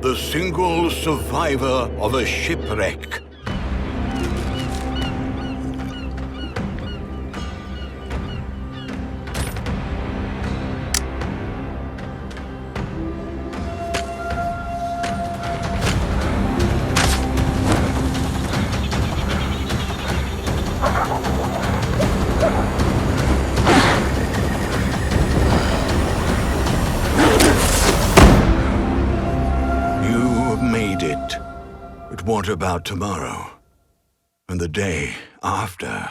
the single survivor of a shipwreck. But what about tomorrow? And the day after?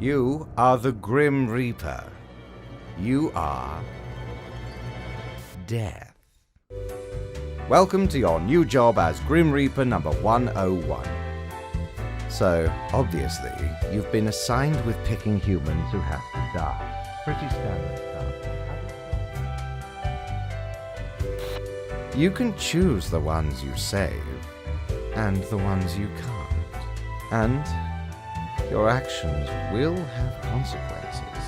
You are the Grim Reaper. You are Death. Welcome to your new job as Grim Reaper number 101. So, obviously, you've been assigned with picking humans who have to die. Pretty standard stuff. You can choose the ones you save, and the ones you can't. And your actions will have consequences.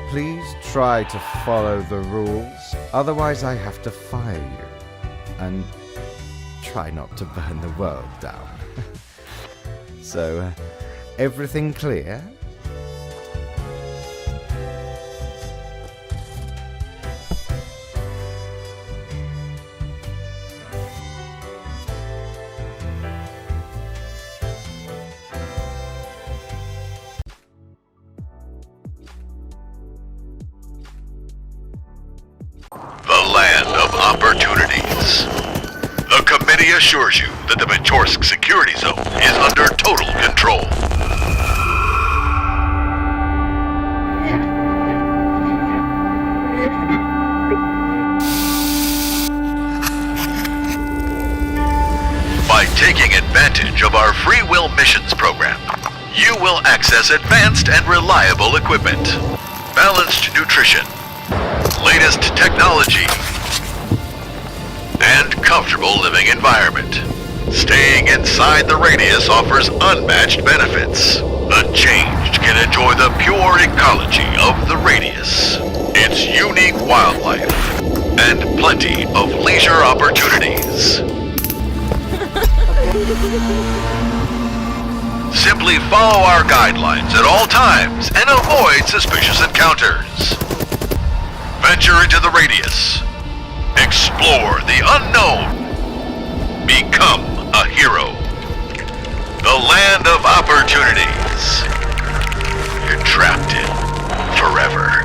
Please try to follow the rules, otherwise I have to fire you. And try not to burn the world down. So, everything clear? opportunities. The committee assures you that the Majorsk security zone is under total control. By taking advantage of our Free Will Missions program, you will access advanced and reliable equipment, balanced nutrition, latest technology, and comfortable living environment. Staying inside the radius offers unmatched benefits. Unchanged can enjoy the pure ecology of the radius, its unique wildlife, and plenty of leisure opportunities. Simply follow our guidelines at all times and avoid suspicious encounters. Venture into the radius. Explore the unknown. Become a hero. The land of opportunities. You're trapped in forever.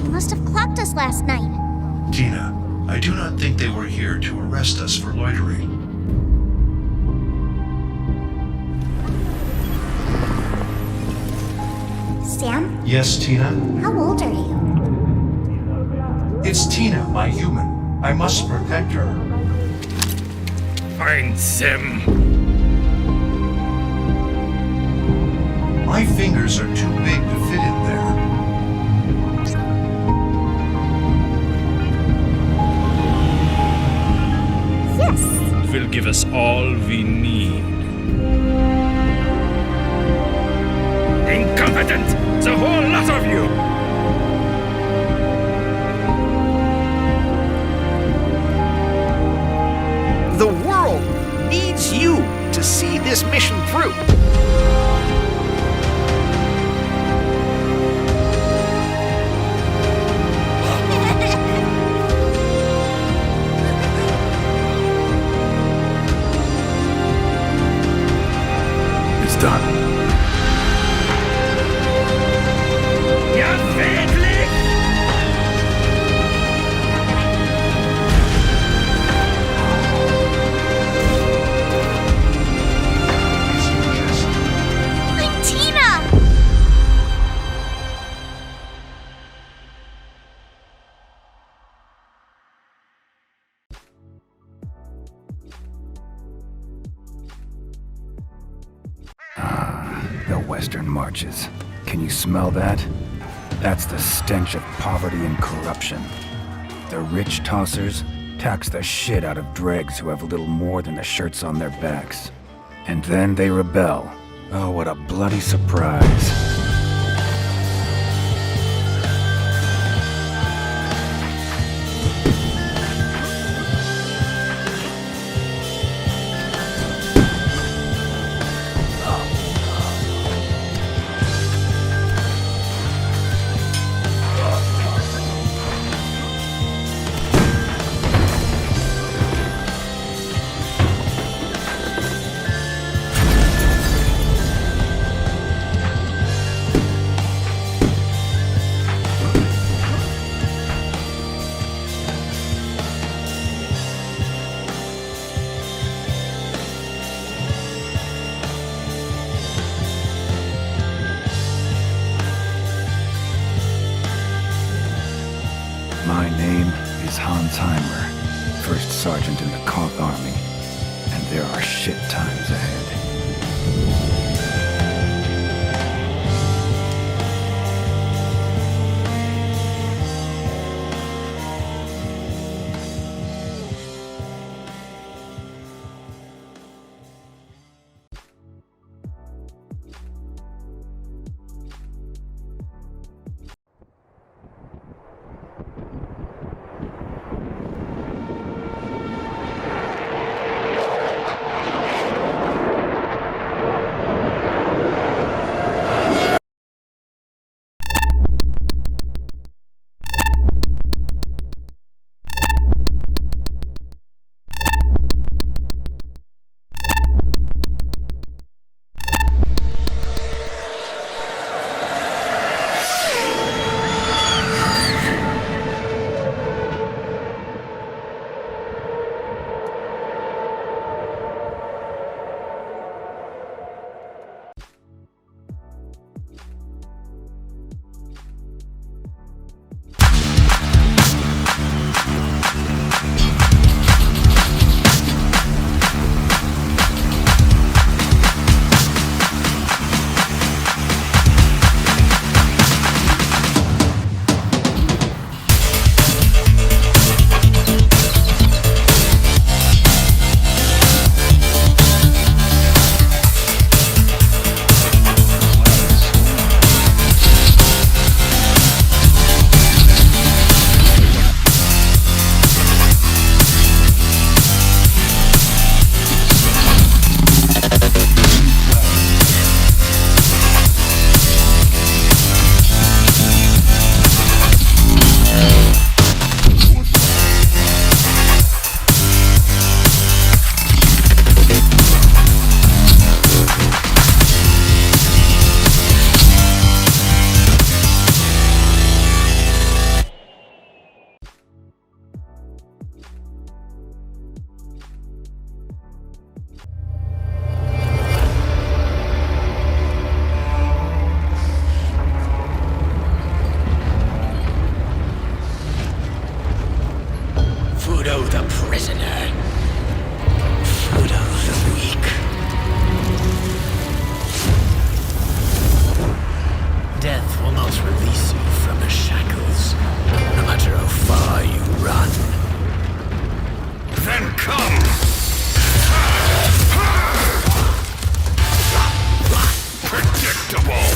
Must have clocked us last night. Tina, I do not think they were here to arrest us for loitering. Sam, Yes, Tina? how old are you? It's Tina, my human. I must protect her. Find Sam. My fingers are too big to fit in there. Yes. It will give us all we need. Incompetent! The whole lot of you! The world needs you to see this mission through. It's done. Western marches. Can you smell that? That's the stench of poverty and corruption. The rich tossers tax the shit out of dregs who have little more than the shirts on their backs. And then they rebel. Oh, what a bloody surprise. My name is Hans Heimer, first sergeant in the Koth Army, and there are shit times ahead. Fudo the prisoner. Fudo the weak. Death will not release you from the shackles, no matter how far you run. Then come! Predictable!